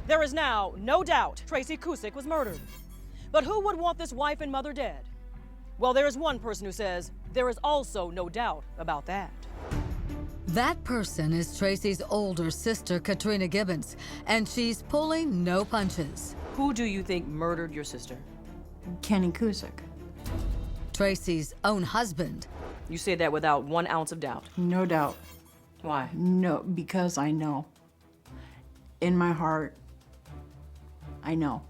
There is now no doubt Tracy Cusick was murdered. But who would want this wife and mother dead? Well, there is one person who says there is also no doubt about that. That person is Tracy's older sister, Katrina Gibbons, and she's pulling no punches. Who do you think murdered your sister? Kenny Cusick. Tracy's own husband. You say that without 1 ounce of doubt. No doubt. Why? No, because I know. In my heart, I know.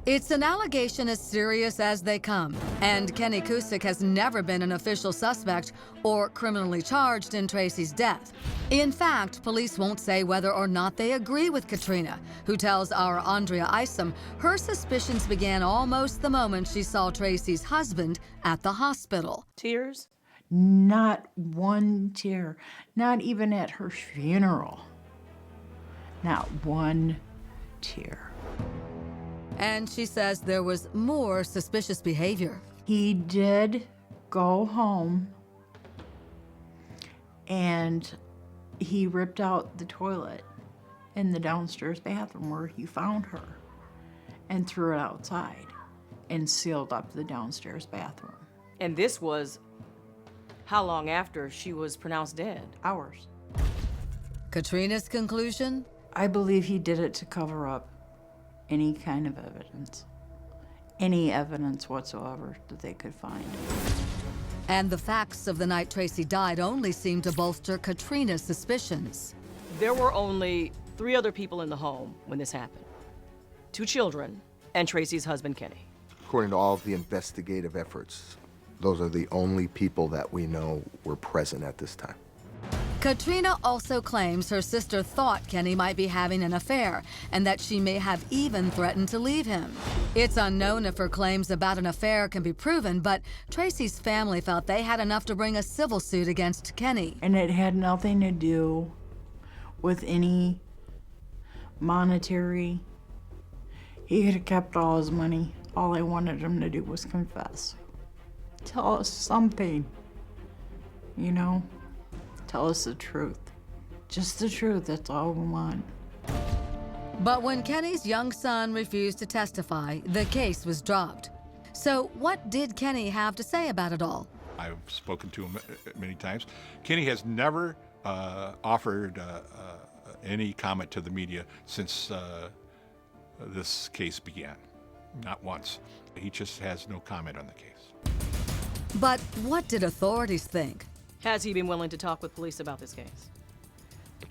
It's an allegation as serious as they come, and Kenny Cusick has never been an official suspect or criminally charged in Tracy's death. In fact, police won't say whether or not they agree with Katrina, who tells our Andrea Isom her suspicions began almost the moment she saw Tracy's husband at the hospital. Tears? Not one tear. Not even at her funeral. Not one tear. And she says there was more suspicious behavior. He did go home and he ripped out the toilet in the downstairs bathroom where he found her and threw it outside and sealed up the downstairs bathroom. And this was how long after she was pronounced dead? Hours. Katrina's conclusion? I believe he did it to cover up any kind of evidence. Any evidence whatsoever that they could find. And the facts of the night Tracy died only seem to bolster Katrina's suspicions. There were only 3 other people in the home when this happened. 2 children and Tracy's husband, Kenny. According to all of the investigative efforts, those are the only people that we know were present at this time. Katrina also claims her sister thought Kenny might be having an affair and that she may have even threatened to leave him. It's unknown if her claims about an affair can be proven, but Tracy's family felt they had enough to bring a civil suit against Kenny. And it had nothing to do with any monetary. He could have kept all his money. All I wanted him to do was confess. Tell us something, you know? Tell us the truth. Just the truth, that's all we want. But when Kenny's young son refused to testify, the case was dropped. So what did Kenny have to say about it all? I've spoken to him many times. Kenny has never offered any comment to the media since this case began. Not once. He just has no comment on the case. But what did authorities think? Has he been willing to talk with police about this case?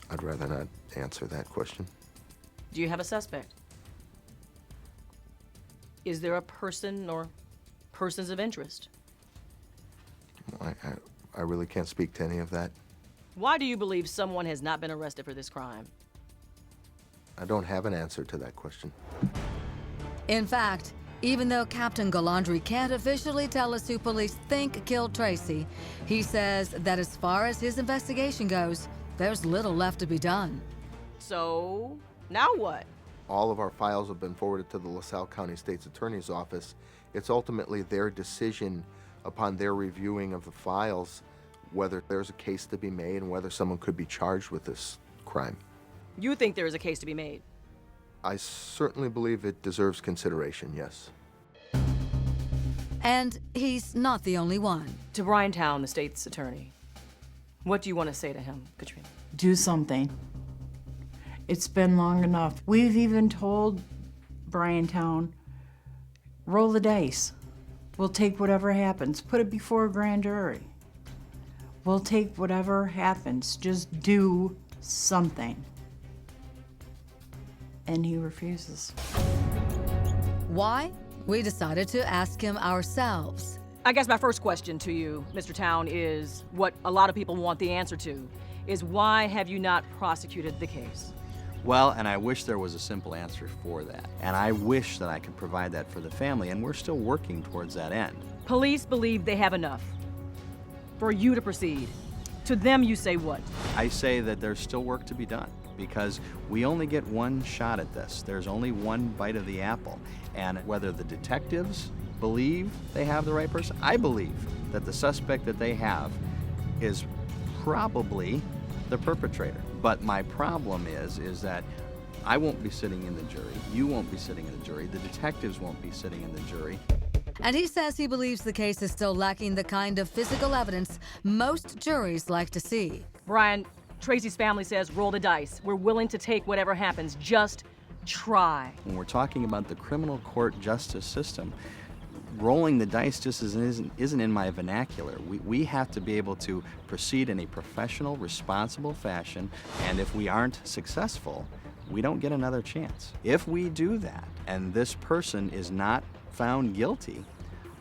I'd rather not answer that question. Do you have a suspect? Is there a person or persons of interest? I really can't speak to any of that. Why do you believe someone has not been arrested for this crime? I don't have an answer to that question. In fact, even though Captain Galandri can't officially tell us who police think killed Tracy, he says that as far as his investigation goes, there's little left to be done. So, now what? All of our files have been forwarded to the LaSalle County State's Attorney's Office. It's ultimately their decision upon their reviewing of the files whether there's a case to be made and whether someone could be charged with this crime. You think there is a case to be made? I certainly believe it deserves consideration, yes. And he's not the only one. To Bryantown, the state's attorney. What do you want to say to him, Katrina? Do something. It's been long enough. We've even told Bryantown, roll the dice. We'll take whatever happens. Put it before a grand jury. We'll take whatever happens. Just do something. And he refuses. Why? We decided to ask him ourselves. I guess my first question to you, Mr. Town, is what a lot of people want the answer to, is why have you not prosecuted the case? Well, and I wish there was a simple answer for that. And I wish that I could provide that for the family, and we're still working towards that end. Police believe they have enough for you to proceed. To them, you say what? I say that there's still work to be done, because we only get one shot at this. There's only one bite of the apple. And whether the detectives believe they have the right person, I believe that the suspect that they have is probably the perpetrator. But my problem is that I won't be sitting in the jury. You won't be sitting in the jury. The detectives won't be sitting in the jury. And he says he believes the case is still lacking the kind of physical evidence most juries like to see. Brian, Tracy's family says roll the dice. We're willing to take whatever happens. Just try. When we're talking about the criminal court justice system, rolling the dice just isn't in my vernacular. We have to be able to proceed in a professional, responsible fashion, and if we aren't successful, we don't get another chance. If we do that, and this person is not found guilty,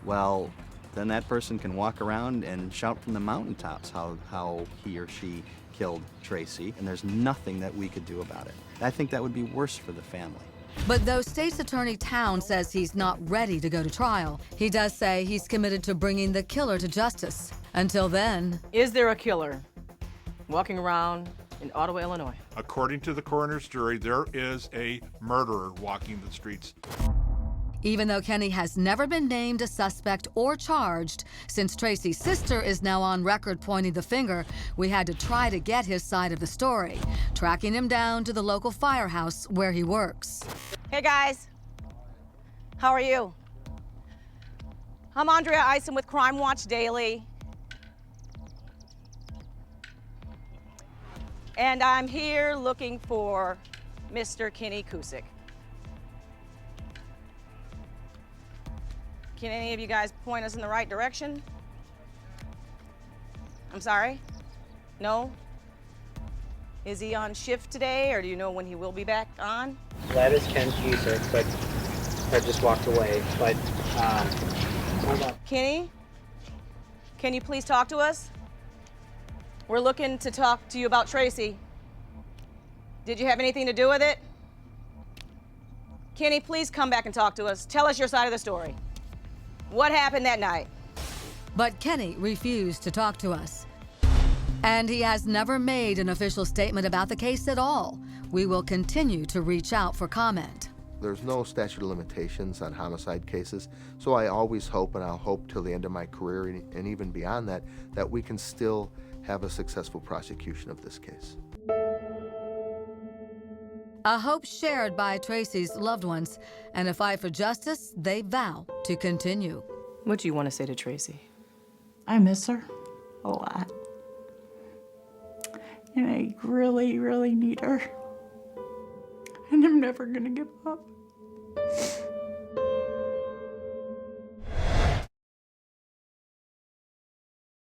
well, then that person can walk around and shout from the mountaintops how he or she killed Tracy, and there's nothing that we could do about it. I think that would be worse for the family. But though State's Attorney Town says he's not ready to go to trial, he does say he's committed to bringing the killer to justice. Until then, Is there a killer walking around in Ottawa, Illinois? According to the coroner's jury, there is a murderer walking the streets. even though Kenny has never been named a suspect or charged, since Tracy's sister is now on record pointing the finger, we had to try to get his side of the story, tracking him down to the local firehouse where he works. Hey guys, how are you? I'm Andrea Eisen with Crime Watch Daily. And I'm here looking for Mr. Kenny Kusick. Can any of you guys point us in the right direction? I'm sorry? No? Is he on shift today, or do you know when he will be back on? That is Ken Cusick, but I just walked away. But hold on. Kenny, can you please talk to us? We're looking to talk to you about Tracy. Did you have anything to do with it? Kenny, please come back and talk to us. Tell us your side of the story. What happened that night? But Kenny refused to talk to us. And he has never made an official statement about the case at all. We will continue to reach out for comment. There's no statute of limitations on homicide cases, so I always hope, and I'll hope till the end of my career and even beyond that, that we can still have a successful prosecution of this case. A hope shared by Tracy's loved ones, and a fight for justice they vow to continue. What do you want to say to Tracy? I miss her a lot. And I really, really need her. And I'm never gonna give up.